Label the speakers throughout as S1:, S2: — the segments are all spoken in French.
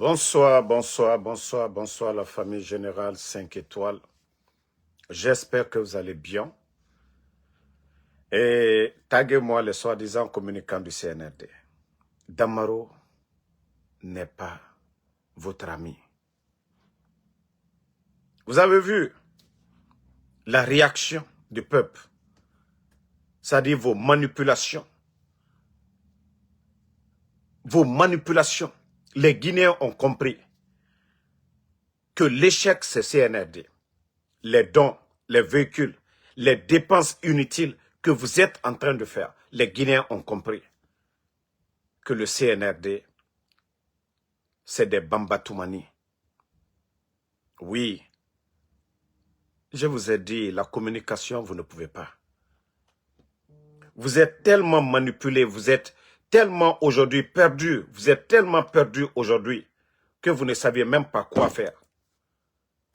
S1: Bonsoir, bonsoir, bonsoir, bonsoir la famille générale 5 étoiles. J'espère que vous allez bien. Et taguez-moi les soi-disant communicants du CNRD. Damaro n'est pas votre ami. Vous avez vu la réaction du peuple, c'est-à-dire vos manipulations. Vos manipulations. Les Guinéens ont compris que l'échec c'est CNRD. Les dons, les véhicules, les dépenses inutiles que vous êtes en train de faire, les Guinéens ont compris que le CNRD, c'est des Bambatoumani. Oui, je vous ai dit, la communication, vous ne pouvez pas. Vous êtes tellement manipulés, vous êtes tellement aujourd'hui perdus, vous êtes tellement perdus aujourd'hui que vous ne saviez même pas quoi faire.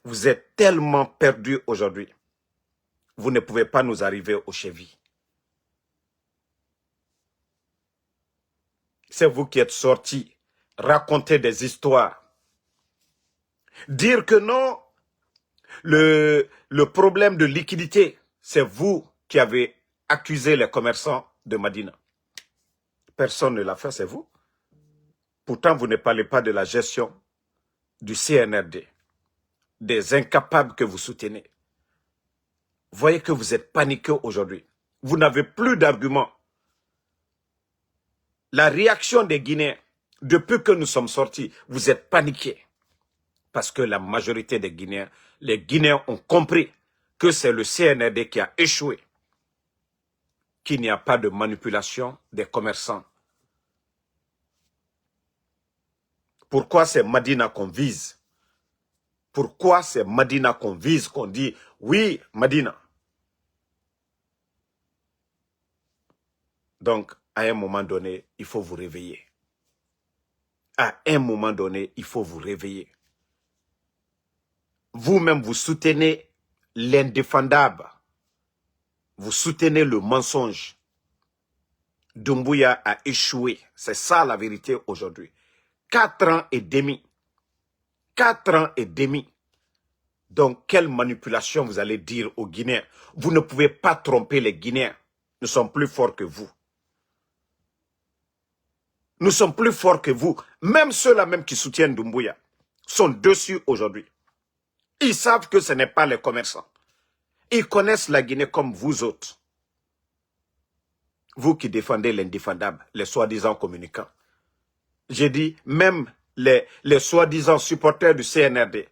S1: Vous êtes tellement perdus aujourd'hui. Vous ne pouvez pas nous arriver aux chevilles. C'est vous qui êtes sortis raconter des histoires. Dire que non, le problème de liquidité, c'est vous qui avez accusé les commerçants de Madina. Personne ne l'a fait, c'est vous. Pourtant, vous ne parlez pas de la gestion du CNRD, des incapables que vous soutenez. Voyez que vous êtes paniqués aujourd'hui. Vous n'avez plus d'arguments. La réaction des Guinéens, depuis que nous sommes sortis, vous êtes paniqués. Parce que la majorité des Guinéens, les Guinéens ont compris que c'est le CNRD qui a échoué. Qu'il n'y a pas de manipulation des commerçants. Pourquoi c'est Madina qu'on vise? Pourquoi c'est Madina qu'on vise, qu'on dit, oui, Madina? Donc, à un moment donné, il faut vous réveiller. À un moment donné, il faut vous réveiller. Vous-même, vous soutenez l'indéfendable. Vous soutenez le mensonge. Doumbouya a échoué. C'est ça la vérité aujourd'hui. 4 ans et demi. 4 ans et demi. Donc, quelle manipulation vous allez dire aux Guinéens? Vous ne pouvez pas tromper les Guinéens. Nous sommes plus forts que vous. Nous sommes plus forts que vous. Même ceux-là même qui soutiennent Doumbouya sont dessus aujourd'hui. Ils savent que ce n'est pas les commerçants. Ils connaissent la Guinée comme vous autres. Vous qui défendez l'indéfendable, les soi-disant communicants. J'ai dit, même les soi-disant supporters du CNRD,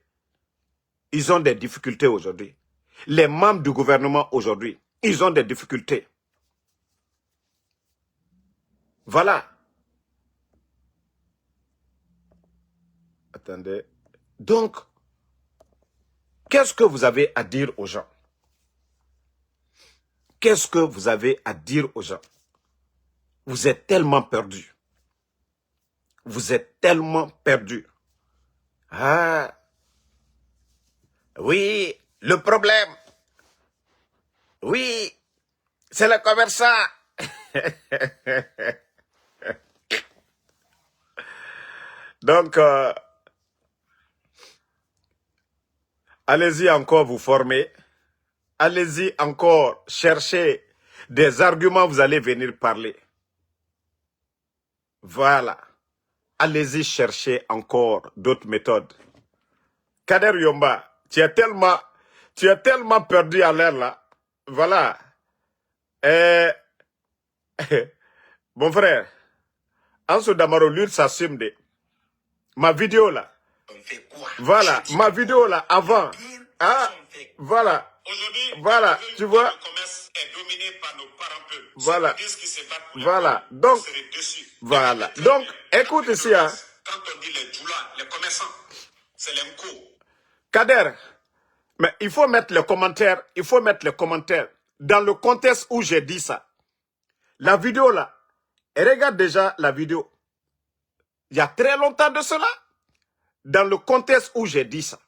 S1: ils ont des difficultés aujourd'hui. Les membres du gouvernement aujourd'hui, ils ont des difficultés. Voilà. Attendez. Donc, qu'est-ce que vous avez à dire aux gens? Qu'est-ce que vous avez à dire aux gens? Vous êtes tellement perdus. Vous êtes tellement perdus. Ah, oui, le problème. Oui, c'est le commerçant. Donc, allez-y encore vous former. Allez-y encore chercher des arguments, vous allez venir parler. Voilà. Allez-y chercher encore d'autres méthodes. Kader Yomba, tu es tellement perdu à l'air là. Voilà. Mon frère, Anso Damaro, lui, s'assume de ma vidéo là. Voilà, ma vidéo là, avant. Ah, voilà. Voilà, tu vois. Voilà. Voilà. Donc, voilà. Donc, écoute ici, hein. Quand on dit les djoulas, les commerçants, c'est les mko. Kader, mais il faut mettre les commentaires, dans le contexte où j'ai dit ça. La vidéo là, et regarde déjà la vidéo. Il y a très longtemps de cela, dans le contexte où j'ai dit ça.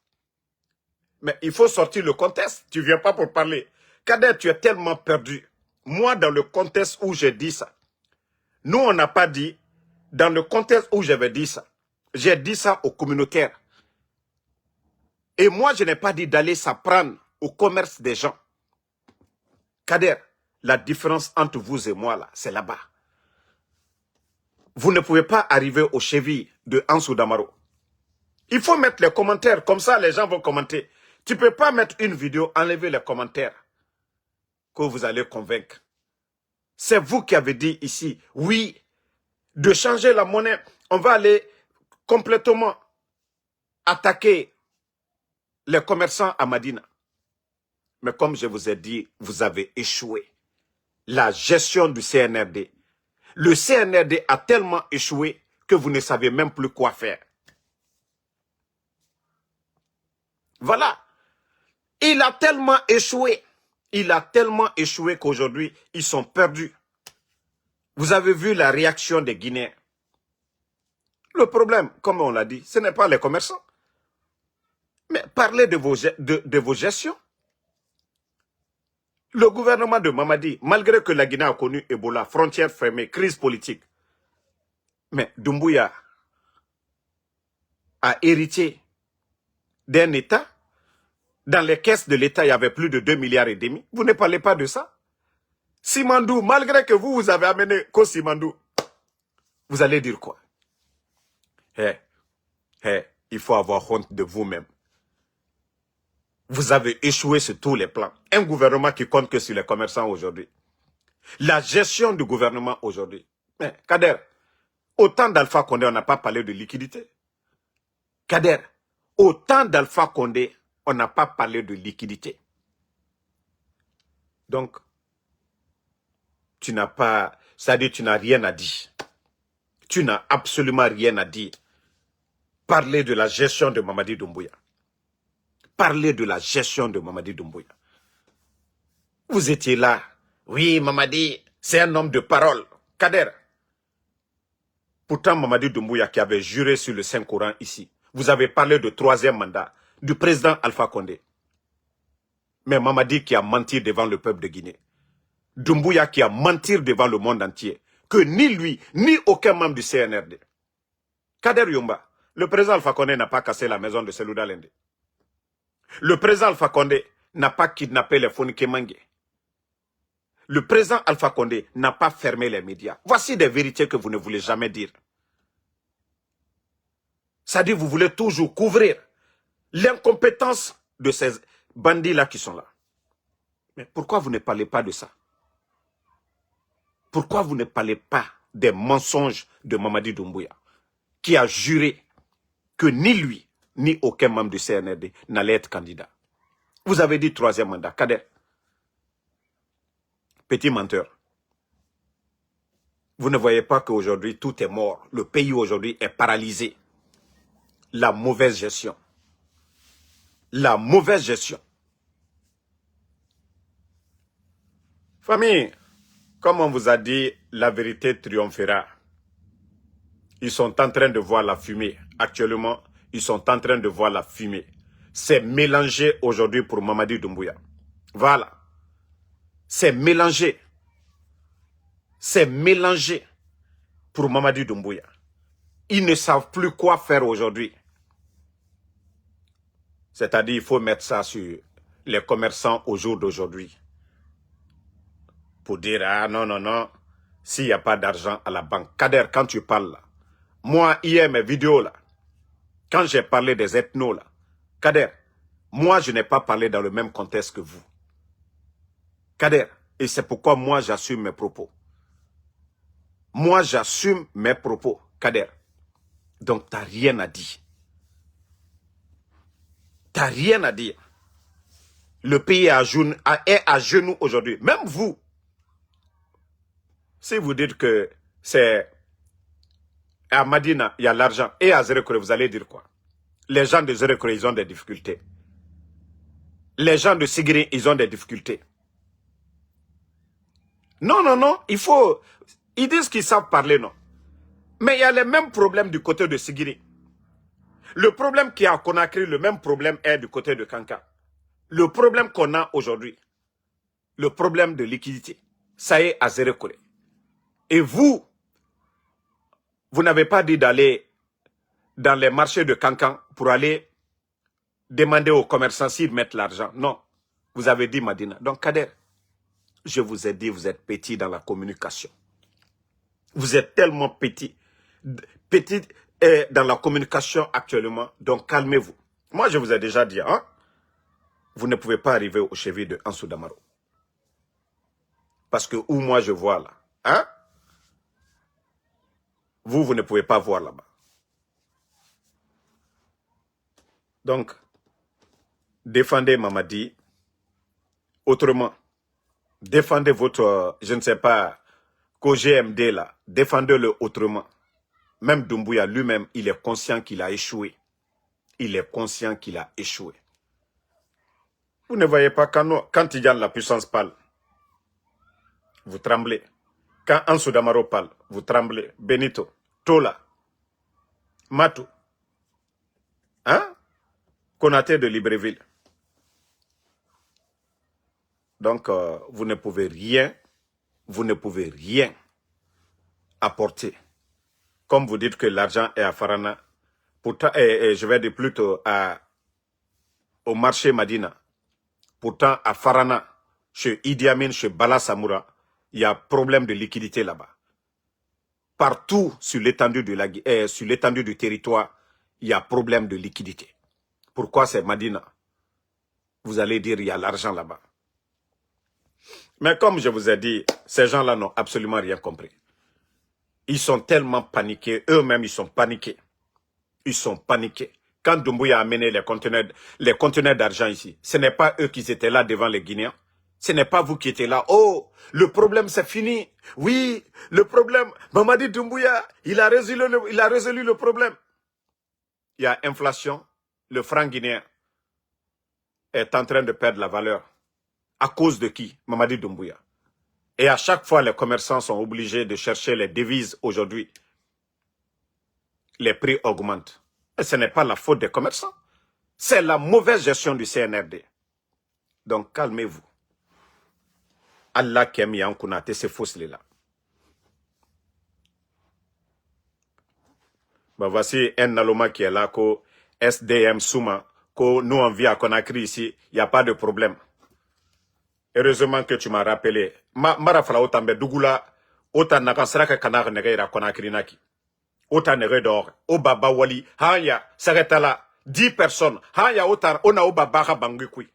S1: Mais il faut sortir le contexte, tu ne viens pas pour parler. Kader, tu es tellement perdu. Moi, dans le contexte où j'ai dit ça, nous, on n'a pas dit, dans le contexte où j'avais dit ça, J'ai dit ça aux communautaires. Et moi, je n'ai pas dit d'aller s'apprendre au commerce des gens. Kader, la différence entre vous et moi, là, c'est là-bas. Vous ne pouvez pas arriver aux chevilles de Ansou Damaro. Il faut mettre les commentaires, comme ça les gens vont commenter. Tu ne peux pas mettre une vidéo, enlever les commentaires que vous allez convaincre. C'est vous qui avez dit ici, oui, de changer la monnaie, on va aller complètement attaquer les commerçants à Madina. Mais comme je vous ai dit, vous avez échoué. La gestion du CNRD. Le CNRD a tellement échoué que vous ne savez même plus quoi faire. Voilà. Il a tellement échoué. Il a tellement échoué qu'aujourd'hui, ils sont perdus. Vous avez vu la réaction des Guinéens. Le problème, comme on l'a dit, ce n'est pas les commerçants. Mais parlez de vos gestions. Le gouvernement de Mamadi, malgré que la Guinée a connu Ebola, frontières fermées, crise politique, mais Doumbouya a hérité d'un État. Dans les caisses de l'État, il y avait plus de 2,5 milliards. Vous ne parlez pas de ça. Simandou, malgré que vous avez amené Ko Simandou, vous allez dire quoi? Il faut avoir honte de vous-même. Vous avez échoué sur tous les plans. Un gouvernement qui compte que sur les commerçants aujourd'hui. La gestion du gouvernement aujourd'hui. Mais Kader, au temps d'Alpha Condé, on n'a pas parlé de liquidité. Kader, au temps d'Alpha Condé, on n'a pas parlé de liquidité. Donc, tu n'as pas, c'est-à-dire tu n'as rien à dire. Tu n'as absolument rien à dire. Parlez de la gestion de Mamadi Doumbouya. Parlez de la gestion de Mamadi Doumbouya. Vous étiez là. Oui, Mamadi, c'est un homme de parole. Kader. Pourtant, Mamadi Doumbouya qui avait juré sur le Saint-Coran ici. Vous avez parlé de 3e mandat du président Alpha Condé. Mais Mamadi qui a menti devant le peuple de Guinée. Doumbouya qui a menti devant le monde entier. Que ni lui, ni aucun membre du CNRD. Kader Yumba, le président Alpha Condé n'a pas cassé la maison de Selouda Lende. Le président Alpha Condé n'a pas kidnappé les Fonike Mangé. Le président Alpha Condé n'a pas fermé les médias. Voici des vérités que vous ne voulez jamais dire. C'est-à-dire que vous voulez toujours couvrir l'incompétence de ces bandits-là qui sont là. Mais pourquoi vous ne parlez pas de ça? Pourquoi vous ne parlez pas des mensonges de Mamadi Doumbouya, qui a juré que ni lui, ni aucun membre du CNRD n'allait être candidat? Vous avez dit 3e mandat. Kader, petit menteur. Vous ne voyez pas qu'aujourd'hui tout est mort. Le pays aujourd'hui est paralysé. La mauvaise gestion. La mauvaise gestion. Famille, comme on vous a dit, la vérité triomphera. Ils sont en train de voir la fumée. Actuellement, ils sont en train de voir la fumée. C'est mélangé aujourd'hui pour Mamadi Doumbouya. Voilà. C'est mélangé. C'est mélangé pour Mamadi Doumbouya. Ils ne savent plus quoi faire aujourd'hui. C'est-à-dire il faut mettre ça sur les commerçants au jour d'aujourd'hui. Pour dire, ah non, non, non, s'il n'y a pas d'argent à la banque. Kader, quand tu parles là, moi, hier, mes vidéos là, quand j'ai parlé des ethnos là, Kader, moi, je n'ai pas parlé dans le même contexte que vous. Kader, et c'est pourquoi moi, j'assume mes propos. Moi, j'assume mes propos, Kader. Donc, tu n'as rien à dire. Tu n'as rien à dire. Le pays est à genoux aujourd'hui. Même vous, si vous dites que c'est à Madina, il y a l'argent, et à Zérekore, vous allez dire quoi? Les gens de Zérekore, ils ont des difficultés. Les gens de Sigiri, ils ont des difficultés. Non, non, non, il faut... Ils disent qu'ils savent parler, non. Mais il y a les mêmes problèmes du côté de Sigiri. Le problème qui est à Conakry, le même problème est du côté de Kanka. Le problème qu'on a aujourd'hui, le problème de liquidité, ça est à Zérekore. Et vous, vous n'avez pas dit d'aller dans les marchés de Cancan pour aller demander aux commerçants s'ils mettent l'argent. Non. Vous avez dit Madina. Donc Kader, je vous ai dit, vous êtes petit dans la communication. Vous êtes tellement petit dans la communication actuellement. Donc calmez-vous. Moi, je vous ai déjà dit, hein, vous ne pouvez pas arriver aux chevilles de Ansou Damaro. Parce que où moi je vois là, hein, vous ne pouvez pas voir là-bas. Donc, défendez Mamadi autrement. Défendez votre, je ne sais pas, COGMD là. Défendez-le autrement. Même Doumbouya lui-même, il est conscient qu'il a échoué. Il est conscient qu'il a échoué. Vous ne voyez pas quand Tidjane la puissance parle, vous tremblez. Quand Ansou Damaro parle, vous tremblez. Benito, Tola, Matou, hein? Konaté de Libreville. Donc, vous ne pouvez rien apporter. Comme vous dites que l'argent est à Farana, pourtant, je vais dire plutôt au marché Madina. Pourtant, à Farana, chez Idi Amin, chez Bala Samoura, il y a problème de liquidité là-bas. Partout sur l'étendue du territoire, il y a problème de liquidité. Pourquoi c'est Madina? Vous allez dire, il y a l'argent là-bas. Mais comme je vous ai dit, ces gens-là n'ont absolument rien compris. Ils sont tellement paniqués, eux-mêmes ils sont paniqués. Ils sont paniqués. Quand Doumbouya a amené les conteneurs d'argent ici, ce n'est pas eux qui étaient là devant les Guinéens. Ce n'est pas vous qui étiez là. Oh, le problème c'est fini. Oui, le problème, Mamadi Doumbouya, il a résolu le problème. Il y a inflation. Le franc guinéen est en train de perdre la valeur. À cause de qui? Mamadi Doumbouya. Et à chaque fois, les commerçants sont obligés de chercher les devises aujourd'hui. Les prix augmentent. Et ce n'est pas la faute des commerçants. C'est la mauvaise gestion du CNRD. Donc, calmez-vous. Allah kem yankunate, c'est fausse là. Ben voici un Naloma qui est là, ko SDM Souma, ko nous on vit à Conakry ici, il n'y a pas de problème. Heureusement que tu m'as rappelé. Marafala otambe Dougoula, ota nakansraka kanar negeira Conakry naki. Ota nege d'or, o baba wali, hanya, saretala, 10 personnes, hanya ota, ona o baba bangukui.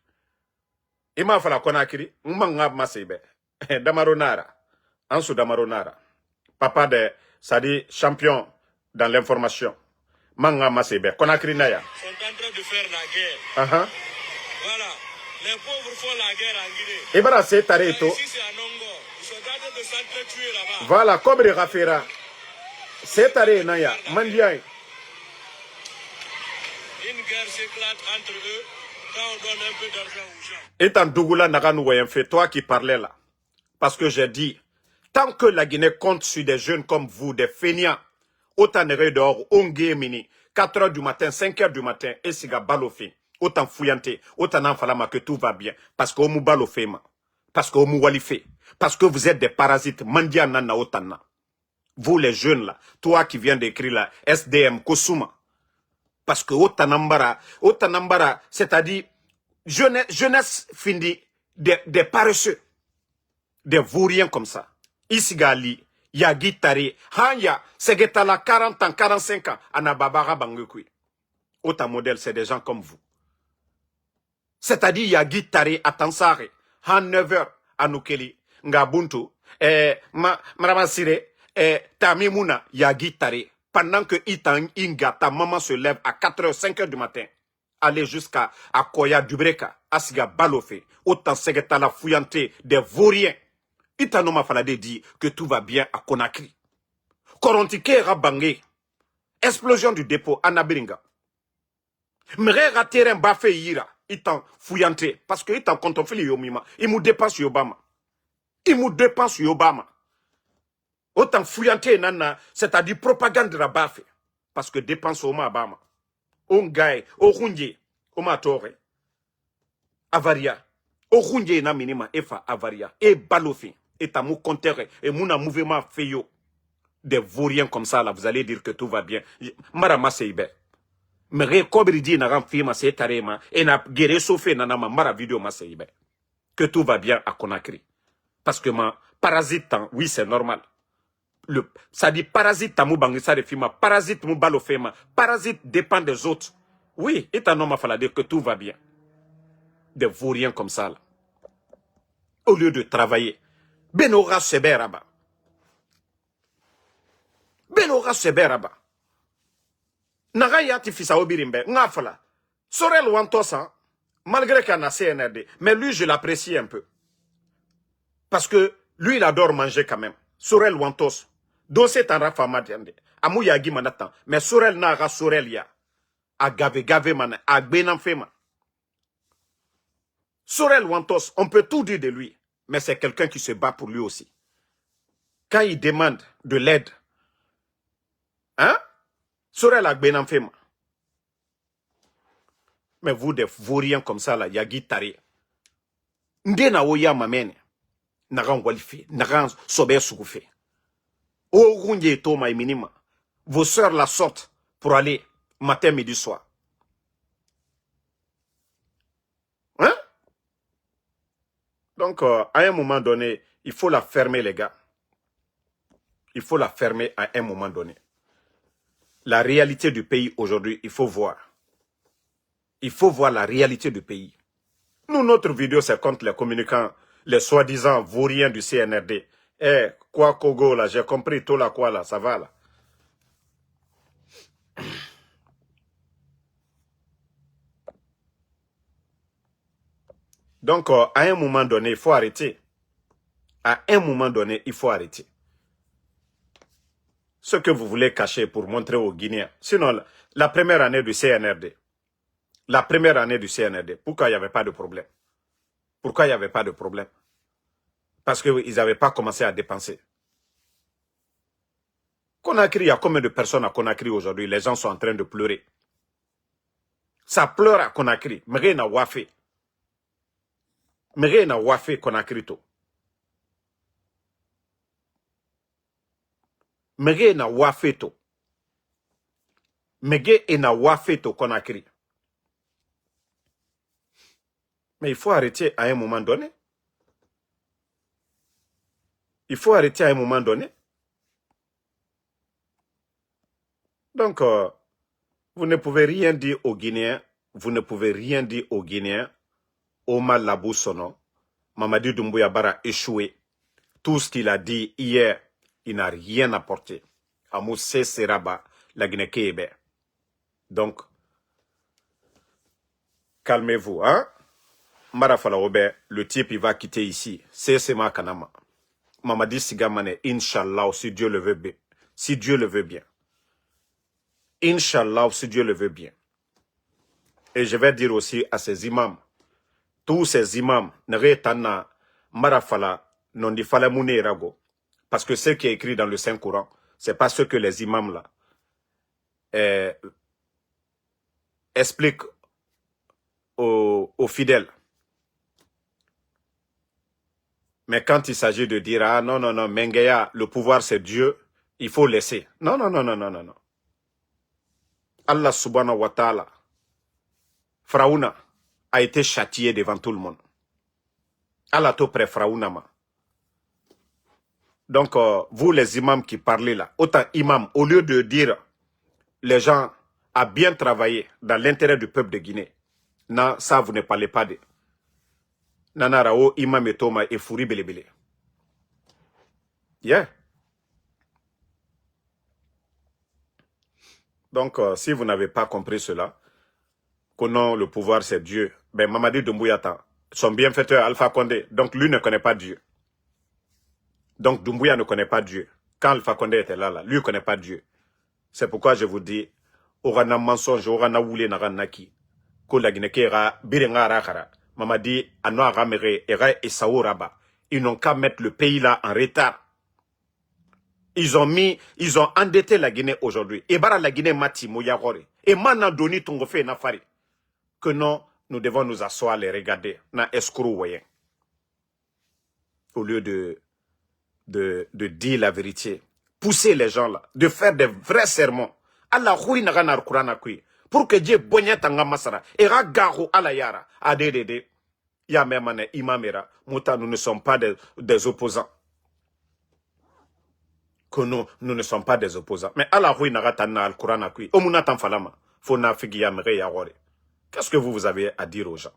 S1: Ima fala Conakry, manga masebe. Damaronara, Ansou Damaronara, papa de, ça dit champion dans l'information. Manga Masebe, Conakry Naya.
S2: Ils sont en train de faire la guerre. Voilà, les pauvres font la guerre en Guinée.
S1: Et voilà, c'est Tareto.
S2: Ici c'est à Nongo. Ils sont en train de s'entretuer là-bas.
S1: Voilà, comme les Rafera. C'est Tareto Naya, Mandiaï.
S2: Une guerre s'éclate entre eux quand on donne un peu d'argent aux gens.
S1: Et tant Dougoula Naganou fait toi qui parlais là. Parce que j'ai dit, tant que la Guinée compte sur des jeunes comme vous, des feignants, autant de d'or, ongue mini, 4 h du matin, 5 h du matin, et siga balofé, autant fouillanté, autant enfalama que tout va bien. Parce que omu balofé ma, parce que omu walifé, parce que vous êtes des parasites, mandia nana otana. Vous les jeunes là, toi qui viens d'écrire là, SDM Kosuma. Parce que otanambara, c'est-à-dire, jeunesse findi des paresseux. Des vauriens comme ça. Isigali, Yagi Tari, Hanya, Segetala 40 ans, 45 ans, Anababara Bangukui. Autant modèle, c'est des gens comme vous. C'est-à-dire Yagi Tari, Atansare, Han 9 h, Anoukeli, Ngabuntu, Maramasire, Tamimuna, Yagi Tari. Pendant que Itan Inga, ta maman se lève à 4 h, 5 h du matin, aller jusqu'à Koya Dubreka, Asiga Balofé, autant Segetala fouillanté, des vauriens. Itanoma Falade dit que tout va bien à Conakry. Korontike Rabangé. Explosion du dépôt à Nabiringa. Mrera terrain bafé ira. Itan fouillanté. Parce que itan contrefili yomima. Il mou dépense Obama. Autant fouillanté nana. C'est-à-dire propagande de la bafé. Parce que dépense Oma Obama. Ongaï. Orunye. Oma Tore. Avaria. Orunye na minima. Efa Avaria. E Balofin. Et à mon compteur et mon mouvement fait yo. Des vauriens comme ça, là, vous allez dire que tout va bien. Marama Seibe. Mais Kobri dit n'a pas fait ma tarema et n'a guéri saufé n'a ma mara vidéo ma Seibe. Que tout va bien à Conakry. Parce que ma parasite, oui, c'est normal. Ça dit parasite tamou bangisa de fima, parasite mou balo fema, parasite dépend des autres. Oui, et un homme a fallu dire que tout va bien. Des vauriens comme ça, là. Au lieu de travailler. Benora Seberaba. Benora Seberaba. Naga yati fisa obirimbe, ngafala. Sorel Wantosa, malgré qu'il y a CNRD, mais lui, je l'apprécie un peu. Parce que lui, il adore manger quand même. Sorel Wantos. Dossier tanra fama diande. Amou yagi manatan. Mais Sorel naga Sorel ya. A gave man. A gbenan fema. Sorel Wantos, on peut tout dire de lui. Mais c'est quelqu'un qui se bat pour lui aussi. Quand il demande de l'aide, hein? Sorel a gbenan fema. Mais vous, des vauriens comme ça, là, yagi tari. Ndena oya mamene. Nagan walife. Nagan sobe sukufe. Oh, Toma et Minima. Vos sœurs la sortent pour aller matin, midi, soir. Hein? Donc, à un moment donné, il faut la fermer, les gars. Il faut la fermer à un moment donné. La réalité du pays aujourd'hui, il faut voir. Il faut voir la réalité du pays. Nous, notre vidéo, c'est contre les communicants, les soi-disant vauriens du CNRD. Eh, quoi Kogo là, j'ai compris tout là quoi là, ça va là. Donc, à un moment donné, il faut arrêter. À un moment donné, il faut arrêter. Ce que vous voulez cacher pour montrer aux Guinéens. Sinon, la première année du CNRD, pourquoi il n'y avait pas de problème? Pourquoi il n'y avait pas de problème? Parce qu'ils n'avaient pas commencé à dépenser. Conakry, il y a combien de personnes à Conakry aujourd'hui? Les gens sont en train de pleurer. Ça pleure à Conakry. Mais na wafé. Mais na wafé Conakry to. Mais na wafé to. Mais na wafé to Conakry. Mais il faut arrêter à un moment donné. Il faut arrêter à un moment donné. Donc, vous ne pouvez rien dire aux Guinéens. Vous ne pouvez rien dire aux Guinéens. Omar Labousono, Mamadi Doumbouya Bara échoué. Tout ce qu'il a dit hier, il n'a rien apporté. À Moussé Seraba, la Guinée-Kéébé. Donc, calmez-vous, hein? Marafala Robert, le type, il va quitter ici. C'est ma Kanama. Mamadi Sigamane, Inch'Allah, si Dieu le veut bien. Si Dieu le veut bien. Inch'Allah, si Dieu le veut bien. Et je vais dire aussi à ces imams, tous ces imams, Neretana, Marafala, non di fala mune rago. Parce que ce qui est écrit dans le Saint-Coran, c'est pas ce que les imams là expliquent aux fidèles. Mais quand il s'agit de dire, ah non, non, non, Mengeya, le pouvoir c'est Dieu, il faut laisser. Non, non, non, non, non, non, non. Allah subhanahu wa ta'ala, Fraouna a été châtié devant tout le monde. Allah to près Fraouna ma. Donc, vous les imams qui parlez là, autant imam, au lieu de dire les gens a bien travaillé dans l'intérêt du peuple de Guinée, non, ça vous ne parlez pas de. Nanarao, imam et Toma et Fouri Belebele. Yeah. Donc, si vous n'avez pas compris cela, que non, le pouvoir c'est Dieu, ben Mamadi Doumbouya, son bienfaiteur Alpha Condé, donc lui ne connaît pas Dieu. Donc Doumbouya ne connaît pas Dieu. Quand Alpha Condé était là, lui ne connaît pas Dieu. C'est pourquoi je vous dis, Orana mensonge, Orana wule naranaki, ko la Guinée-Kéra, birenga rakara, Mamadi, Anoa Ramere, Era et Saouraba, ils n'ont qu'à mettre le pays là en retard. Ils ont endetté la Guinée aujourd'hui. Et bara la Guinée mati mouyagore. Et maintenant doni tongofe nafari. Que non, nous devons nous asseoir, les regarder. Na escroc voyen. Au lieu de dire la vérité. pousser les gens là, de faire des vrais sermons. Allah hui naga nar Qur'an kui. Pour que Dieu bonye tanga masara. Et ragaru ala yara. Adedede. Ya memane imamera. Mouta, nous ne sommes pas des opposants. Que nous ne sommes pas des opposants. Mais Allah hui naga tanna al Qur'an kui. Omuna tan falama. Fona figiya mere ya wore. Qu'est-ce que vous avez à dire aux gens?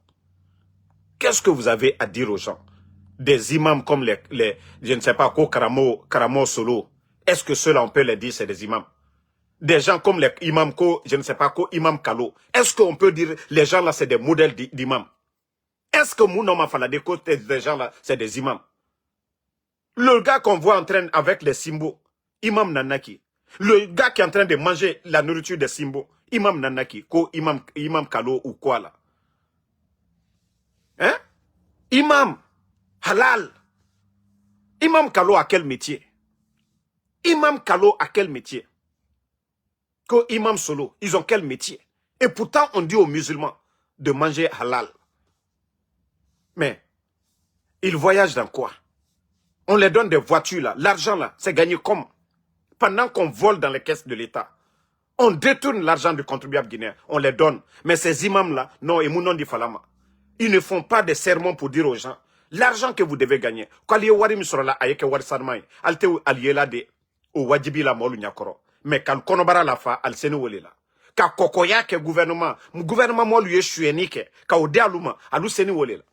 S1: Qu'est-ce que vous avez à dire aux gens? Des imams comme les je ne sais pas, quoi, Karamo Solo. Est-ce que ceux-là, on peut les dire, c'est des imams? Des gens comme les imams, je ne sais pas, imam Kalo. Est-ce qu'on peut dire, les gens là, c'est des modèles d'imams? Est-ce que Mounoma Faladeko, des gens là, c'est des imams? Le gars qu'on voit en train avec les Simbo, imam Nanaki. Le gars qui est en train de manger la nourriture des Simbo, imam Nanaki, imam Kalo ou quoi là? Hein? Imam halal. Imam Kalo à quel métier? Imam Kalo à quel métier? Que Imam Solo, ils ont quel métier? Et pourtant, on dit aux musulmans de manger halal. Mais, ils voyagent dans quoi? On les donne des voitures là. L'argent là, c'est gagné comment? Pendant qu'on vole dans les caisses de l'État. On détourne l'argent du contribuable guinéen. On les donne. Mais ces imams là, non, et Mounon di Falama, ils ne font pas des sermons pour dire aux gens l'argent que vous devez gagner. Quand il y a wari misrola ayeke wari sarmai, alte aliela de o wajibi la molu nyakoro. Mais quand konobara la fa al seni wolela. Ka kokoya ke gouvernement molu ye shueni ke ka ode aluma alu seni wolela.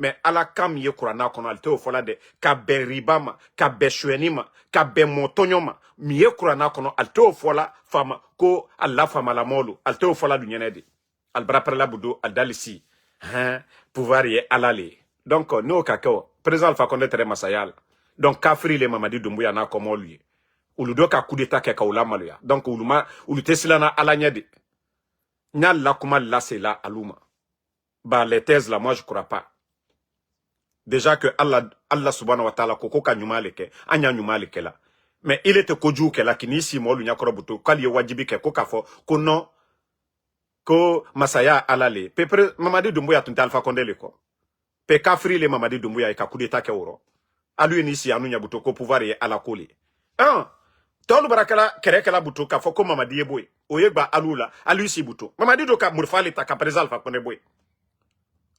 S1: Mais ala kam ye kurana kono alte o fola de ka be ribama, ka be shuenima, ka be motonyoma, mi ye kurana kono alte o fola fama ko alla fama la molu, alte o fola du nyenede. Al brapre budo al dalisi. Hein, pouvoir y aller. Donc, nous, kakao, président Alpha Condé tere masayal. Donc, Kafri le Mamadi Doumbouya na comme lui. Ou le doka coup d'état keka ou la maluya. Donc, ou le tesilana alanyade. Nya la kuma la c'est là aluma. Bah, les thèses là, moi, je crois pas. Déjà que Allah subhanahu wa ta'ala, koko ka nyuma leke, anya nyuma leke là. Mais il était koju ke la kinisi mo lu nyakoro buto, kali wajibi ke koka fo, kono, ko masaya alale pepre Mamadi Doumbouya tunta Alpha Condé le ko pe kafri le Mamadi Doumbouya e ka coup d'état ke woro alu ni si anu nyabuto ko pouvoir ye ala kole tolu barakala kerekala buto ka foko Mamadi ye boy oyegba alula alu si buto Mamadi do ka murfale ta ka président Alpha Condé boy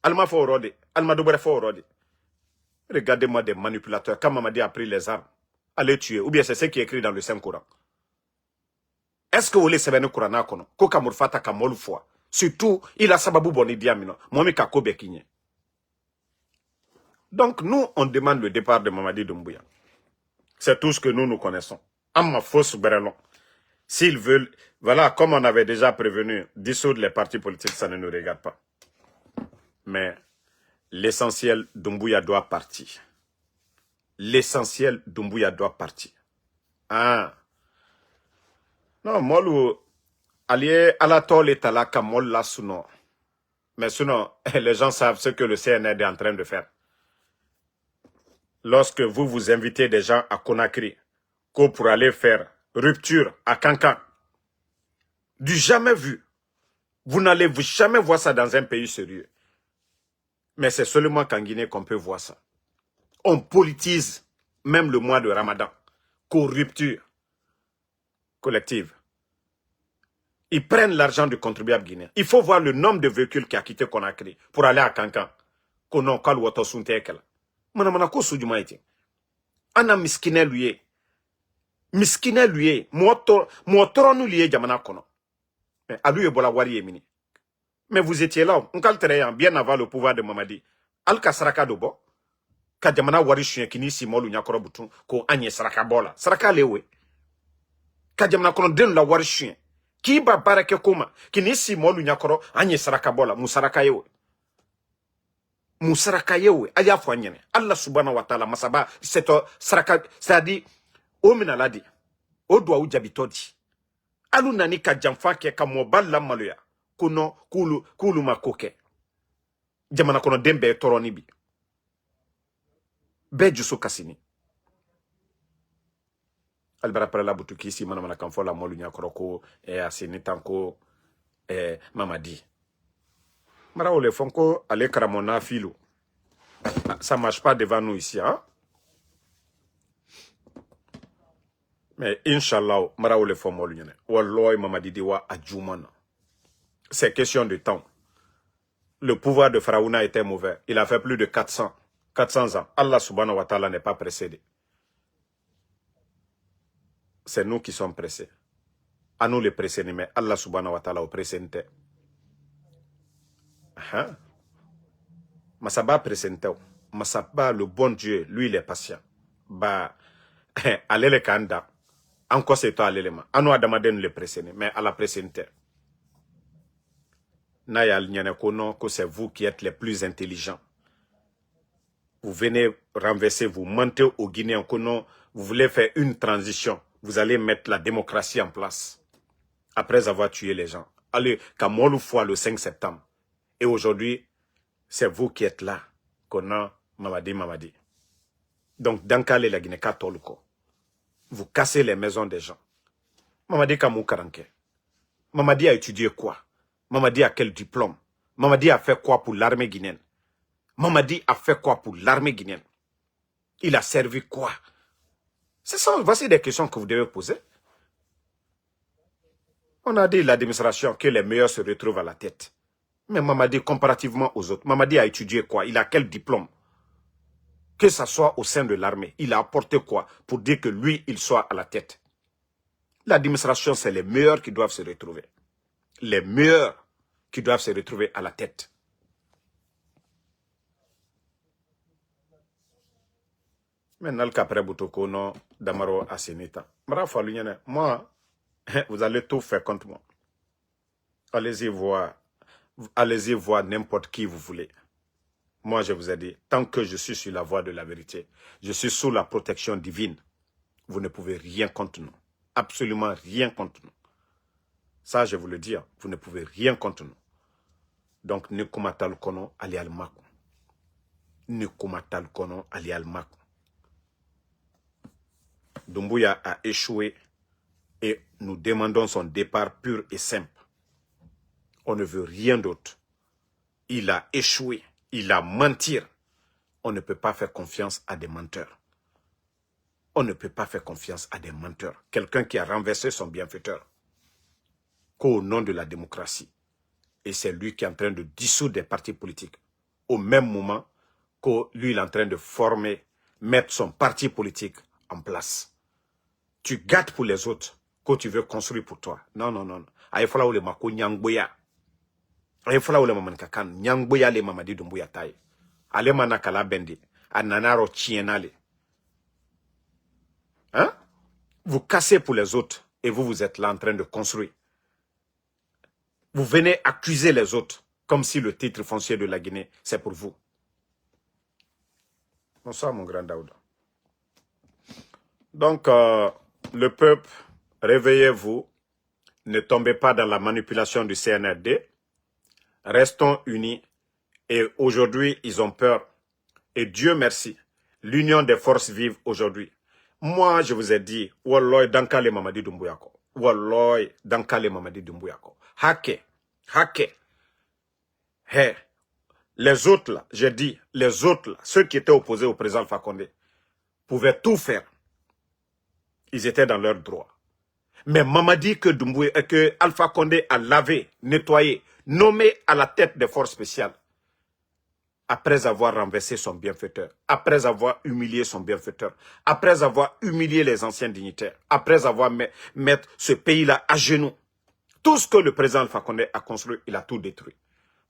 S1: alma fo rode alma do bre fo rode. Regardez-moi des manipulateurs quand Mamadi a pris les armes à les tuer ou bien c'est ce qui est écrit dans le Saint-Coran. Est-ce que vous voulez savoir Kurana kono? Ko kamurfata kamolu fois. Surtout, il a sababu boni diamino. Momi kakobe kinye. Donc, nous, on demande le départ de Mamadi Doumbouya. C'est tout ce que nous connaissons. Amma fausse berelon. S'ils veulent, voilà, comme on avait déjà prévenu, dissoudre les partis politiques, ça ne nous regarde pas. Mais, l'essentiel, Doumbouya doit partir. L'essentiel, Doumbouya doit partir. Ah. Non, molu allié à la tole et à la camol la souno. Mais sinon, les gens savent ce que le CNR est en train de faire. Lorsque vous vous invitez des gens à Conakry, pour aller faire rupture à Kankan, du jamais vu. Vous n'allez jamais voir ça dans un pays sérieux. Mais c'est seulement qu'en Guinée qu'on peut voir ça. On politise même le mois de Ramadan. Rupture collective. Ils prennent l'argent du contribuable guinéen. Il faut voir le nombre de véhicules qui a quitté Conakry pour aller à Kankan. Konon kal woto suntekela. Mana ko sujuma iti. Ana miskine lui. Miskine lui. Motoronu lui jamana kono. Mais à lui ebola wari emini. Mais vous étiez là, on calterait bien avant le pouvoir de Mamadi. Al kasraka dobo. Ka jamana wari chien kini si molu nyakoro butun ko anye saraka bola. Saraka lewe. Ka jamana kono den la wari chien. Ki ba barake koma kini si molu nyakoro anye saraka bola musaraka yewe. Musaraka yewe aya fo anyene. Allah subhanahu wa ta'ala masaba c'est saraka c'est-à-dire o minaladi o doa u jabitodi. Alu nani ka jamfa ke ka mobal la maluya. Kono kulu makoke. Jamana kono dembe toroni bi. Bejuso kasini. Albara para la butuki si mana kanfo la molu nyakoroko asini tanko Mamadi. Mara ole fonko ale karamona filo. Ça marche pas devant nous ici hein. Mais Inch'Allah, Maraou le Fomo l'Union. Wallah, Mamadi Diwa Adjouman. C'est question de temps. Le pouvoir de Pharaouna était mauvais. Il a fait plus de 400 ans. Allah subhanahu wa ta'ala n'est pas précédé. C'est nous qui sommes pressés. À nous les précédés, mais Allah subhanahu wa ta'ala au précédé. Masaba précédé. Masaba, le bon Dieu, lui, il est patient. Bah, allez les kanda. Encore c'est toi, allez les mains. À nous, Adamaden, le précédé, mais à la précédé. Nayal Nyanekono, que c'est vous qui êtes les plus intelligents. Vous venez renverser, vous mentez aux Guinéens Kono, vous voulez faire une transition. Vous allez mettre la démocratie en place. Après avoir tué les gens. Allez, Kamolou fois le 5 septembre. Et aujourd'hui, c'est vous qui êtes là. Kona, Mamadi. Donc, Dankale la Guinée Katoluko. Vous cassez les maisons des gens. Mamadi Kamou Karanke. Mamadi a étudié quoi? Mamadi a quel diplôme? Mamadi a fait quoi pour l'armée guinéenne? Mamadi a fait quoi pour l'armée guinéenne? Il a servi quoi? C'est ça, voici des questions que vous devez poser. On a dit l'administration que les meilleurs se retrouvent à la tête. Mais Mamadi, comparativement aux autres, Mamadi a étudié quoi? Il a quel diplôme? Que ce soit au sein de l'armée, il a apporté quoi pour dire que lui, il soit à la tête? L'administration, c'est les meilleurs qui doivent se retrouver. Les meilleurs qui doivent se retrouver à la tête. Maintenant, le Capre Boutoko, non, Damaro Asenita. Moi, vous allez tout faire contre moi. Allez-y voir n'importe qui vous voulez. Moi, je vous ai dit, tant que je suis sur la voie de la vérité, je suis sous la protection divine, vous ne pouvez rien contre nous. Absolument rien contre nous. Ça, je vous le dis, vous ne pouvez rien contre nous. Donc, ne kumatal kono ali al mako. Ne kumatal kono ali al mako. Doumbouya a échoué et nous demandons son départ pur et simple. On ne veut rien d'autre. Il a échoué. Il a menti. On ne peut pas faire confiance à des menteurs. On ne peut pas faire confiance à des menteurs. Quelqu'un qui a renversé son bienfaiteur. Qu'au nom de la démocratie. Et c'est lui qui est en train de dissoudre des partis politiques. Au même moment que lui, il est en train de former, mettre son parti politique en place. Tu gâtes pour les autres que tu veux construire pour toi. Non, non, non. Aïe fala ou le mako nyangboya. Aïe fala ou le mamankakan nyangboya le Mamadi Doumbouya taille. Ale manakala bendi. Ananaro chienale. Hein? Vous cassez pour les autres et vous êtes là en train de construire. Vous venez accuser les autres comme si le titre foncier de la Guinée, c'est pour vous. Bonsoir mon grand Daouda. Donc, le peuple, réveillez-vous. Ne tombez pas dans la manipulation du CNRD. Restons unis. Et aujourd'hui, ils ont peur. Et Dieu merci, l'union des forces vive aujourd'hui. Moi, je vous ai dit, Walloy, Dankale Mamadi Doumbouya. Walloy, Dankale Mamadi Doumbouya. Hake. Hey. Les autres là, j'ai dit, les autres là, ceux qui étaient opposés au président Alpha Condé, pouvaient tout faire. Ils étaient dans leur droit. Mais Mamadi que Alpha Condé a lavé, nettoyé, nommé à la tête des forces spéciales, après avoir renversé son bienfaiteur, après avoir humilié son bienfaiteur, après avoir humilié les anciens dignitaires, après avoir mis ce pays-là à genoux. Tout ce que le président Alpha Condé a construit, il a tout détruit.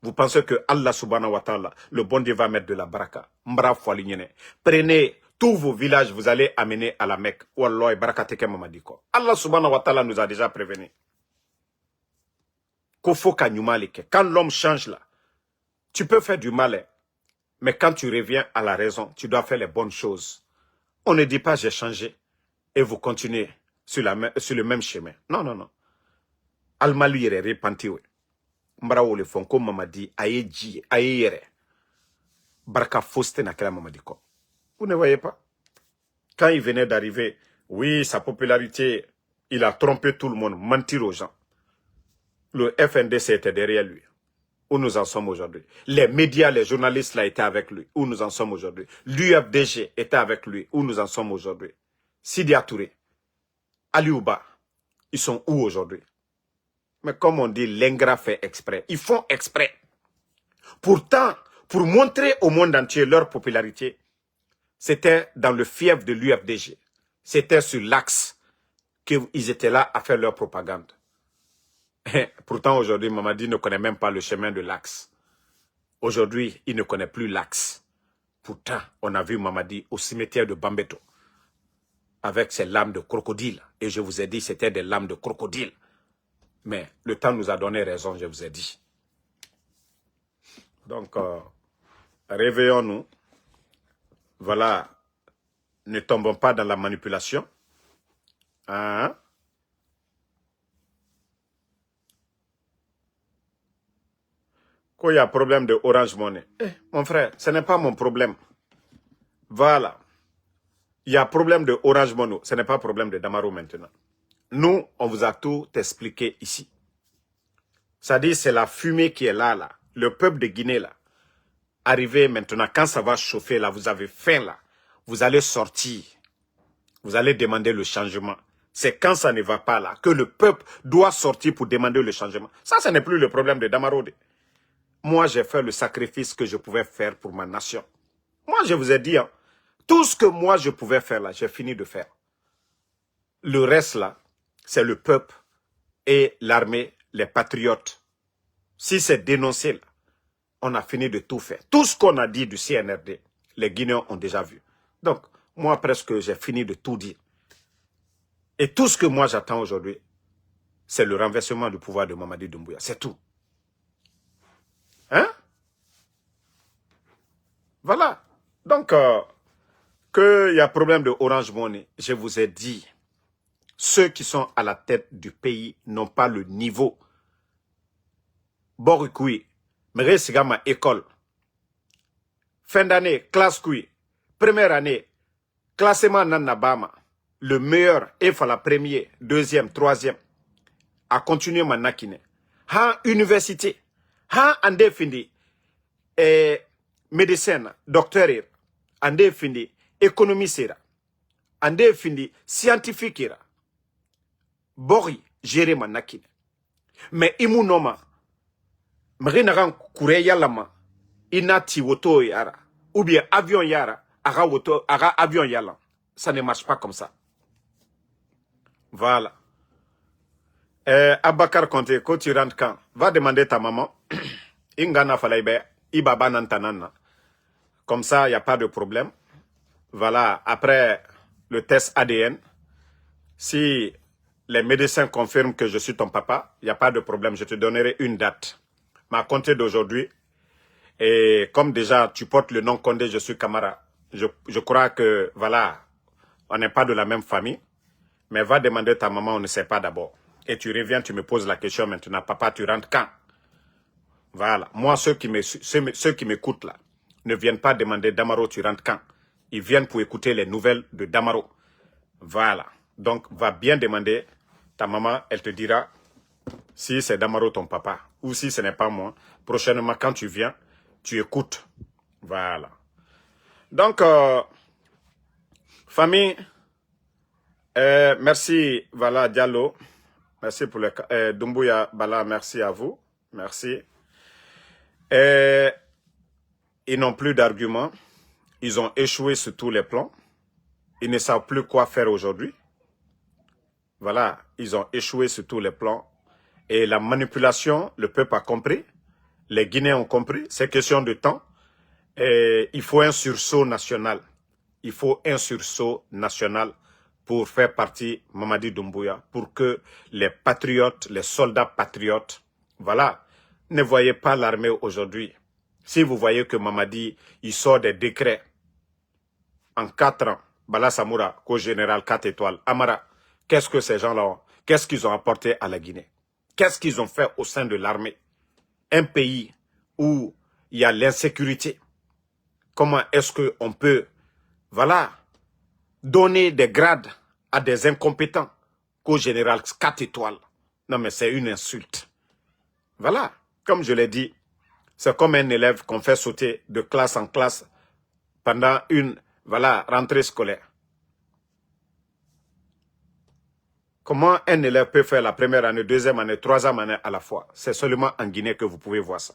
S1: Vous pensez que Allah subhanahu wa ta'ala, le bon Dieu va mettre de la baraka. Mbra foualignene. Prenez tous vos villages, vous allez amener à la Mecque. Wallah, barakateke mamadiko. Allah subhanahu wa ta'ala nous a déjà prévenu. Quand l'homme change là, tu peux faire du mal. Mais quand tu reviens à la raison, tu dois faire les bonnes choses. On ne dit pas j'ai changé et vous continuez sur le même chemin. Non, non, non. Almalu yere repenti we. Mbarawo le fonko Mamadi aye ji aye yere. Baraka foste na kela Mamadi ko. Vous ne voyez pas? Quand il venait d'arriver, oui, sa popularité, il a trompé tout le monde, mentir aux gens. Le FNDC était derrière lui. Où nous en sommes aujourd'hui. Les médias, les journalistes là étaient avec lui. Où nous en sommes aujourd'hui. L'UFDG était avec lui. Où nous en sommes aujourd'hui. Sidi Touré. Aliouba, ils sont où aujourd'hui? Mais comme on dit, l'ingrat fait exprès. Ils font exprès. Pourtant, pour montrer au monde entier leur popularité, c'était dans le fief de l'UFDG. C'était sur l'axe qu'ils étaient là à faire leur propagande. Pourtant, aujourd'hui, Mamadi ne connaît même pas le chemin de l'axe. Aujourd'hui, il ne connaît plus l'axe. Pourtant, on a vu Mamadi au cimetière de Bambeto avec ses lames de crocodile. Et je vous ai dit, c'était des lames de crocodile. Mais le temps nous a donné raison, je vous ai dit. Donc, réveillons-nous. Voilà, ne tombons pas dans la manipulation. Hein? Quand il y a problème de Orange Money, mon frère, ce n'est pas mon problème. Voilà. Il y a problème de Orange Money, ce n'est pas problème de Damaro maintenant. Nous, on vous a tout expliqué ici. C'est-à-dire, c'est la fumée qui est là, là. Le peuple de Guinée, là. Arrivé maintenant, quand ça va chauffer, là, vous avez faim, là. Vous allez sortir. Vous allez demander le changement. C'est quand ça ne va pas, là, que le peuple doit sortir pour demander le changement. Ça, ce n'est plus le problème de Damarode. Moi, j'ai fait le sacrifice que je pouvais faire pour ma nation. Moi, je vous ai dit, hein, tout ce que moi, je pouvais faire, là, j'ai fini de faire. Le reste, là, c'est le peuple et l'armée, les patriotes. Si c'est dénoncé, là, on a fini de tout faire. Tout ce qu'on a dit du CNRD, les Guinéens ont déjà vu. Donc, moi, presque, j'ai fini de tout dire. Et tout ce que moi, j'attends aujourd'hui, c'est le renversement du pouvoir de Mamadi Doumbouya. C'est tout. Hein? Voilà. Donc, qu'il y a problème de Orange Money, je vous ai dit, ceux qui sont à la tête du pays n'ont pas le niveau. Borikoui, Méré Sigama école. Fin d'année, classe Koui. Première année, classement Nanabama. Le meilleur, la premier, deuxième, troisième. A continué Manakine. Ha université. Ha ande findi. Médecin, docteur. Ande findi. Économie sera. Ande findi. Scientifique era. Bori, géré Manakine. Mais imunoma. Méré naran kouré yalama. Inati woto yara. Ou bien avion yara. Aga avion yala. Ça ne marche pas comme ça. Voilà. Abakar Conté, quand tu rentres quand? Va demander ta maman. Ingana Falaïbe, Ibaba Nantanana. Comme ça, il n'y a pas de problème. Voilà. Après le test ADN, si les médecins confirment que je suis ton papa, il n'y a pas de problème. Je te donnerai une date. Mais à compter d'aujourd'hui, et comme déjà tu portes le nom Condé, je suis Camara. Je crois que, voilà, on n'est pas de la même famille. Mais va demander ta maman, on ne sait pas d'abord. Et tu reviens, tu me poses la question maintenant. Papa, tu rentres quand? Voilà. Moi, ceux qui m'écoutent là, ne viennent pas demander Damaro, tu rentres quand? Ils viennent pour écouter les nouvelles de Damaro. Voilà. Donc, va bien demander ta maman, elle te dira si c'est Damaro ton papa ou si ce n'est pas moi. Prochainement, quand tu viens, tu écoutes. Voilà. Donc, famille, merci, voilà, Diallo. Merci pour le... Doumbouya Bala, merci à vous. Merci. Ils n'ont plus d'arguments. Ils ont échoué sur tous les plans. Ils ne savent plus quoi faire aujourd'hui. Voilà, ils ont échoué sur tous les plans. Et la manipulation, le peuple a compris. Les Guinéens ont compris. C'est question de temps. Et il faut un sursaut national. Il faut un sursaut national pour faire partie Mamadi Doumbouya, pour que les patriotes, les soldats patriotes, voilà, ne voyez pas l'armée aujourd'hui. Si vous voyez que Mamadi, il sort des décrets en 4 ans, Bala Samoura, co-général 4 étoiles, Amara, qu'est-ce que ces gens-là ont? Qu'est-ce qu'ils ont apporté à la Guinée? Qu'est-ce qu'ils ont fait au sein de l'armée? Un pays où il y a l'insécurité. Comment est-ce qu'on peut, voilà, donner des grades à des incompétents qu'au général 4 étoiles? Non, mais c'est une insulte. Voilà, comme je l'ai dit, c'est comme un élève qu'on fait sauter de classe en classe pendant une, voilà, rentrée scolaire. Comment un élève peut faire la première année, deuxième année, troisième année à la fois? C'est seulement en Guinée que vous pouvez voir ça.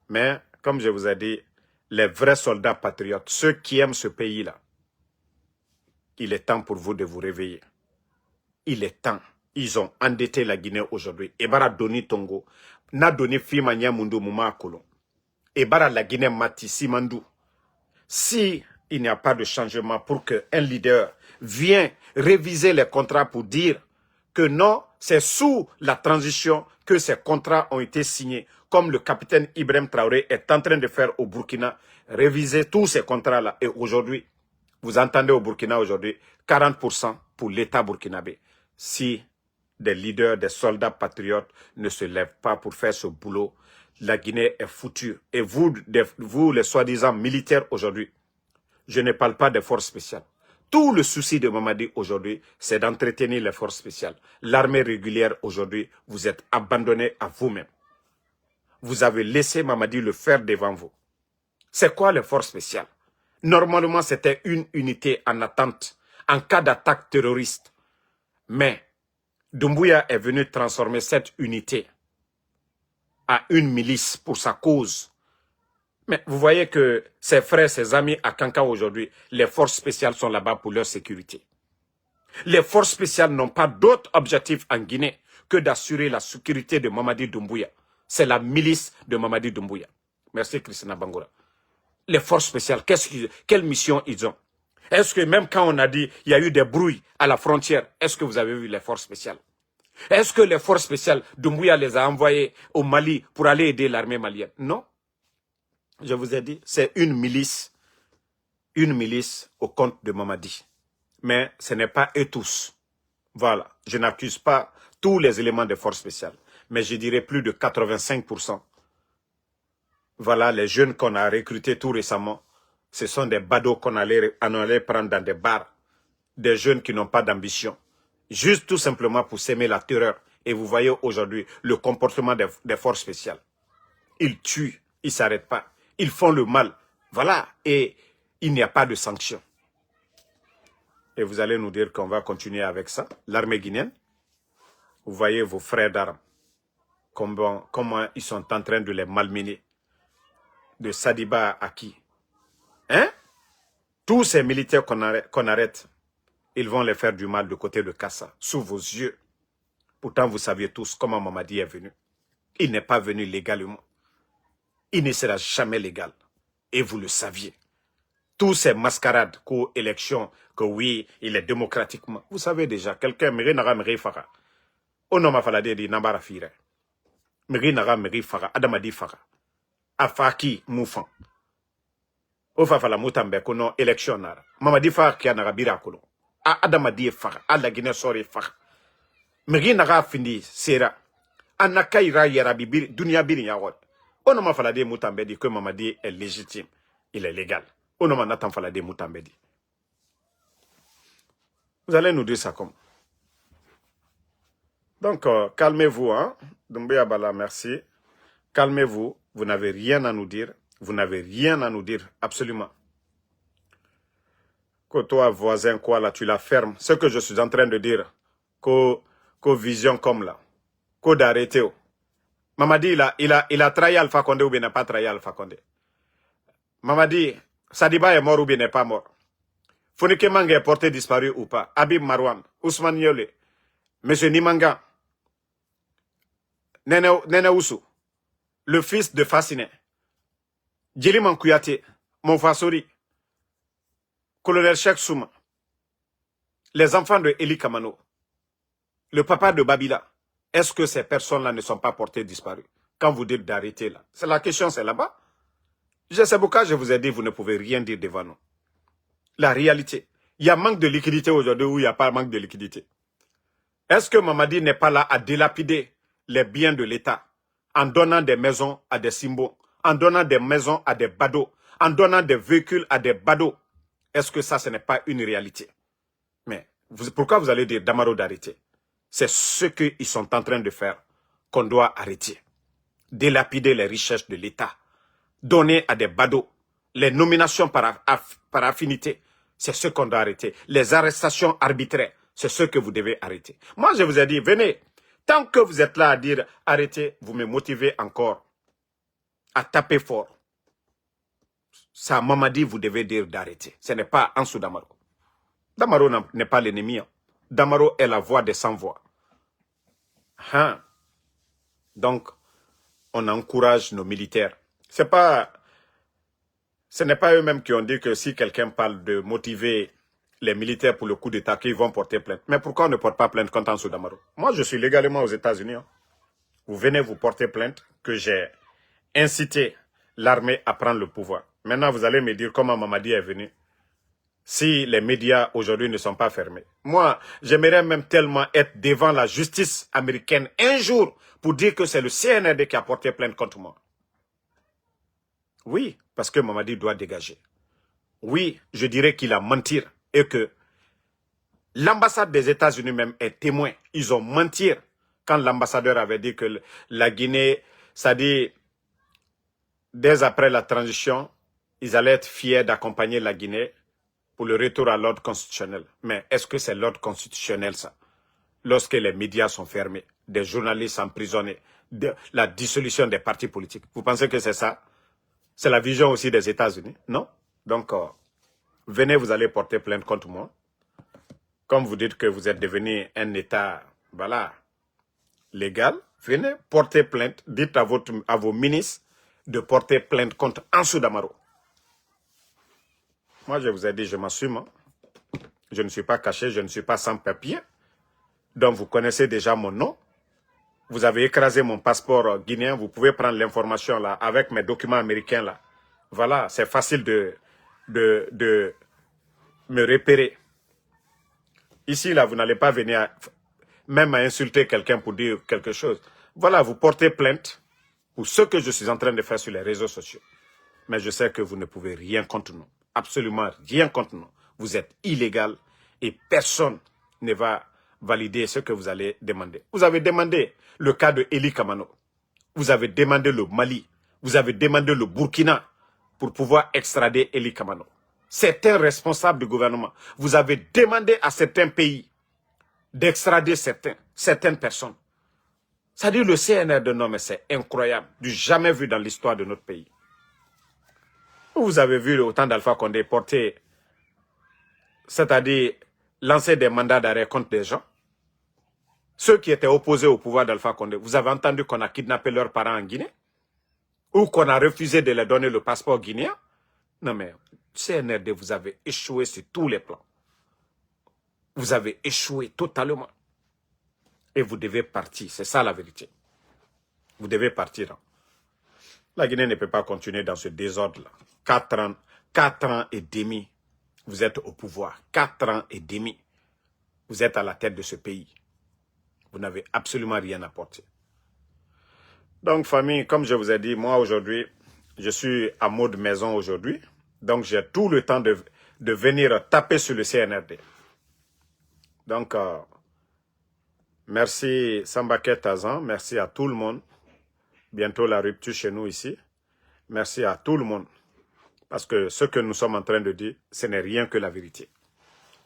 S1: Mais, comme je vous ai dit, les vrais soldats patriotes, ceux qui aiment ce pays-là, il est temps pour vous de vous réveiller. Il est temps. Ils ont endetté la Guinée aujourd'hui. Ebara Doni Tongo, n'a donné Fimania Mundo Mouma Kolon. Ebara la Guinée Mati Simandou. Si il n'y a pas de changement pour qu'un leader vienne réviser les contrats pour dire que non, c'est sous la transition que ces contrats ont été signés, comme le capitaine Ibrahim Traoré est en train de faire au Burkina, réviser tous ces contrats-là. Et aujourd'hui, vous entendez au Burkina aujourd'hui, 40% pour l'État burkinabé. Si des leaders, des soldats patriotes ne se lèvent pas pour faire ce boulot, la Guinée est foutue. Et vous les soi-disant militaires aujourd'hui, je ne parle pas des forces spéciales. Tout le souci de Mamadi aujourd'hui, c'est d'entretenir les forces spéciales. L'armée régulière aujourd'hui, vous êtes abandonnés à vous-même. Vous avez laissé Mamadi le faire devant vous. C'est quoi les forces spéciales? Normalement, c'était une unité en attente, en cas d'attaque terroriste. Mais Doumbouya est venu transformer cette unité à une milice pour sa cause. Mais vous voyez que ses frères, ses amis à Kanka aujourd'hui, les forces spéciales sont là-bas pour leur sécurité. Les forces spéciales n'ont pas d'autre objectif en Guinée que d'assurer la sécurité de Mamadi Doumbouya. C'est la milice de Mamadi Doumbouya. Merci Christina Bangoura. Les forces spéciales, quelle mission ils ont? Est-ce que même quand on a dit il y a eu des brouilles à la frontière, est-ce que vous avez vu les forces spéciales? Est-ce que les forces spéciales, Doumbouya les a envoyées au Mali pour aller aider l'armée malienne? Non. Je vous ai dit, c'est une milice au compte de Mamadi. Mais ce n'est pas eux tous. Voilà, je n'accuse pas tous les éléments des forces spéciales, mais je dirais plus de 85%. Voilà, les jeunes qu'on a recrutés tout récemment, ce sont des badauds qu'on allait prendre dans des bars, des jeunes qui n'ont pas d'ambition, juste tout simplement pour s'aimer la terreur. Et vous voyez aujourd'hui le comportement des forces spéciales. Ils tuent, ils ne s'arrêtent pas. Ils font le mal. Voilà. Et il n'y a pas de sanction. Et vous allez nous dire qu'on va continuer avec ça. L'armée guinéenne, vous voyez vos frères d'armes, comment ils sont en train de les malmener. De Sadiba à qui? Hein? Tous ces militaires qu'on arrête, ils vont les faire du mal de côté de Kassa, sous vos yeux. Pourtant, vous saviez tous comment Mamadi est venu. Il n'est pas venu légalement. Il ne sera jamais légal. Et vous le saviez. Tous ces mascarades qu'aux-élections, que oui, il est démocratiquement. Vous savez déjà, quelqu'un mérite n'aura mérite fara. Onoma falade di nambara fire. Mérite n'aura mérite fara. Adamadi fara. Afaki moufan. Ofa fala moutambe kono élection nara. Mamadi fara kia n'aura bira kono. Adamadi fara. Alla Guinée sori fara. Mérite n'aura fini sera. Anakaira yarabi dunia biri yawad. On m'a falade Moutambe dit que Mamadi est légitime. Il est légal. On m'a n'attend falade Moutambe dit. Vous allez nous dire ça comme. Donc, calmez-vous, hein. Doumbouya Bala, merci. Calmez-vous. Vous n'avez rien à nous dire. Vous n'avez rien à nous dire, absolument. Que toi, voisin, quoi, là, tu la fermes. Ce que je suis en train de dire, que vision comme là, que d'arrêter. Mamadi, il a trahi Alpha Condé ou bien n'a pas trahi Alpha Condé. Mamadi, Sadiba est mort ou bien n'est pas mort. Fonike Manga est porté disparu ou pas. Habib Marwan, Ousmane Yole, M. Nimanga, Nene Oussou, le fils de Fassiné, Djeliman Kouyaté, Monfasori, colonel Cheikh Souma, les enfants de Eli Kamano, le papa de Babila. Est-ce que ces personnes-là ne sont pas portées disparues? Quand vous dites d'arrêter là, c'est la question, c'est là-bas. Je sais pourquoi je vous ai dit, vous ne pouvez rien dire devant nous. La réalité, il y a manque de liquidité aujourd'hui ou il n'y a pas manque de liquidité. Est-ce que Mamadi n'est pas là à dilapider les biens de l'État en donnant des maisons à des Simbo, en donnant des maisons à des badauds, en donnant des véhicules à des badauds? Est-ce que ça, ce n'est pas une réalité? Mais pourquoi vous allez dire Damaro d'arrêter? C'est ce qu'ils sont en train de faire qu'on doit arrêter. Délapider les richesses de l'État. Donner à des badauds. Les nominations par affinité. C'est ce qu'on doit arrêter. Les arrestations arbitraires. C'est ce que vous devez arrêter. Moi, je vous ai dit, venez. Tant que vous êtes là à dire arrêtez, vous me motivez encore à taper fort. Ça, Mamadi, vous devez dire d'arrêter. Ce n'est pas Ansou Damaro. Damaro n'est pas l'ennemi. Damaro est la voix des sans-voix. Hein? Donc, on encourage nos militaires. Ce n'est pas eux-mêmes qui ont dit que si quelqu'un parle de motiver les militaires pour le coup d'État, qu'ils vont porter plainte. Mais pourquoi on ne porte pas plainte contre Ansou Damaro? Moi, je suis légalement aux États-Unis. Vous venez vous porter plainte que j'ai incité l'armée à prendre le pouvoir. Maintenant, vous allez me dire comment Mamadi est venu. Si les médias aujourd'hui ne sont pas fermés. Moi, j'aimerais même tellement être devant la justice américaine un jour pour dire que c'est le CNRD qui a porté plainte contre moi. Oui, parce que Mamadi doit dégager. Oui, je dirais qu'il a menti et que l'ambassade des États-Unis même est témoin. Ils ont menti quand l'ambassadeur avait dit que la Guinée, c'est-à-dire dès après la transition, ils allaient être fiers d'accompagner la Guinée pour le retour à l'ordre constitutionnel. Mais est-ce que c'est l'ordre constitutionnel ça? Lorsque les médias sont fermés, des journalistes emprisonnés, la dissolution des partis politiques. Vous pensez que c'est ça? C'est la vision aussi des États-Unis? Non? Donc, venez, vous allez porter plainte contre moi. Comme vous dites que vous êtes devenu un État, voilà, légal, venez porter plainte. Dites à vos ministres de porter plainte contre Ansou Damaro. Moi, je vous ai dit, je m'assume. Hein. Je ne suis pas caché, je ne suis pas sans papier. Donc, vous connaissez déjà mon nom. Vous avez écrasé mon passeport guinéen. Vous pouvez prendre l'information là, avec mes documents américains là. Voilà, c'est facile de me repérer. Ici, là, vous n'allez pas venir même à insulter quelqu'un pour dire quelque chose. Voilà, vous portez plainte pour ce que je suis en train de faire sur les réseaux sociaux. Mais je sais que vous ne pouvez rien contre nous. Absolument rien contre nous. Vous êtes illégal et personne ne va valider ce que vous allez demander. Vous avez demandé le cas de Eli Kamano. Vous avez demandé le Mali. Vous avez demandé le Burkina pour pouvoir extrader Eli Kamano. Certains responsables du gouvernement, vous avez demandé à certains pays d'extrader certaines personnes. C'est-à-dire le CNR de nom, c'est incroyable, du jamais vu dans l'histoire de notre pays. Vous avez vu autant d'Alpha Condé porter, c'est-à-dire lancer des mandats d'arrêt contre des gens. Ceux qui étaient opposés au pouvoir d'Alpha Condé, vous avez entendu qu'on a kidnappé leurs parents en Guinée? Ou qu'on a refusé de leur donner le passeport guinéen? Non mais, CNRD, vous avez échoué sur tous les plans. Vous avez échoué totalement. Et vous devez partir, c'est ça la vérité. Vous devez partir. La Guinée ne peut pas continuer dans ce désordre-là. 4 ans et demi, vous êtes au pouvoir. 4 ans et demi, vous êtes à la tête de ce pays. Vous n'avez absolument rien apporté. Donc, famille, comme je vous ai dit, moi aujourd'hui, je suis à mode maison aujourd'hui. Donc, j'ai tout le temps de venir taper sur le CNRD. Donc, merci Sambake Tazan, merci à tout le monde. Bientôt la rupture chez nous ici. Merci à tout le monde. Parce que ce que nous sommes en train de dire, ce n'est rien que la vérité.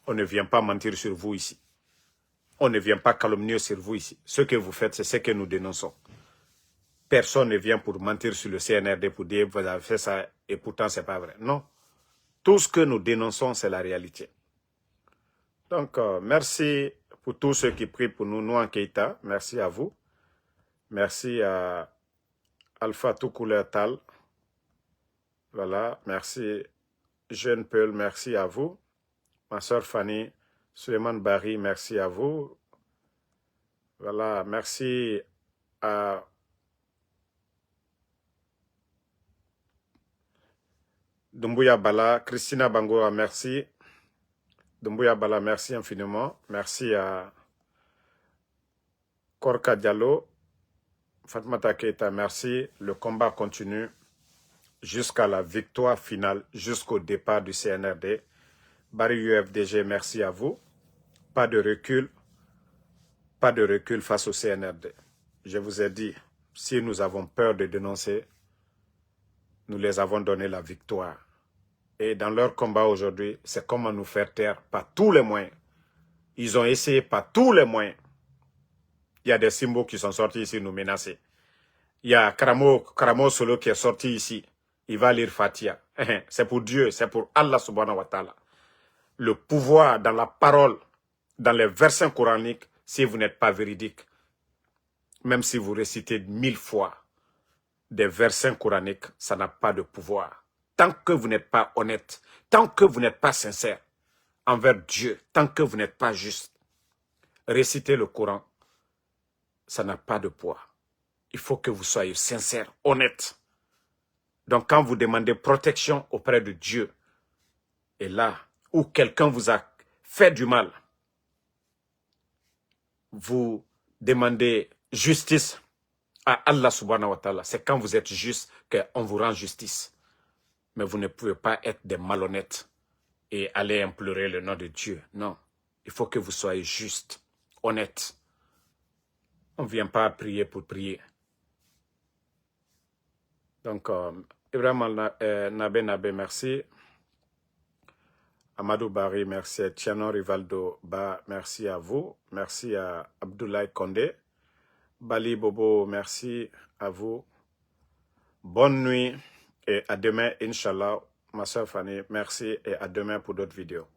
S1: On ne vient pas mentir sur vous ici. On ne vient pas calomnier sur vous ici. Ce que vous faites, c'est ce que nous dénonçons. Personne ne vient pour mentir sur le CNRD pour dire vous avez fait ça et pourtant ce n'est pas vrai. Non. Tout ce que nous dénonçons, c'est la réalité. Donc, merci pour tous ceux qui prient pour nous, nous en Keïta. Merci à vous. Merci à Alpha Toukouleur Tal. Voilà, merci Jeune Peul, merci à vous. Ma soeur Fanny, Suleiman Barry, merci à vous. Voilà, merci à Doumbouya Bala, Christina Bangoa, merci. Doumbouya Bala, merci infiniment. Merci à Korka Diallo, Fatmata Keita, merci. Le combat continue jusqu'à la victoire finale, jusqu'au départ du CNRD. Barry UFDG, merci à vous. Pas de recul face au CNRD. Je vous ai dit, si nous avons peur de dénoncer, nous les avons donné la victoire. Et dans leur combat aujourd'hui, c'est comment nous faire taire par tous les moyens. Ils ont essayé par tous les moyens. Il y a des symboles qui sont sortis ici nous menacer. Il y a Karamo Solo qui est sorti ici. Il va lire Fatia. C'est pour Dieu, c'est pour Allah subhanahu wa ta'ala. Le pouvoir dans la parole, dans les versets coraniques, si vous n'êtes pas véridique, même si vous récitez 1000 fois des versets coraniques, ça n'a pas de pouvoir. Tant que vous n'êtes pas honnête, tant que vous n'êtes pas sincère envers Dieu, tant que vous n'êtes pas juste, réciter le Coran, ça n'a pas de poids. Il faut que vous soyez sincère, honnête. Donc quand vous demandez protection auprès de Dieu, et là où quelqu'un vous a fait du mal, vous demandez justice à Allah subhanahu wa ta'ala. C'est quand vous êtes juste qu'on vous rend justice. Mais vous ne pouvez pas être des malhonnêtes et aller implorer le nom de Dieu. Non, il faut que vous soyez juste, honnête. On ne vient pas prier pour prier. Donc, Ibrahim Nabé, merci. Amadou Bari, merci. Tiano Rivaldo Ba, merci à vous. Merci à Abdoulaye Kondé. Bali Bobo, merci à vous. Bonne nuit et à demain, Inch'Allah. Ma soeur Fanny, merci et à demain pour d'autres vidéos.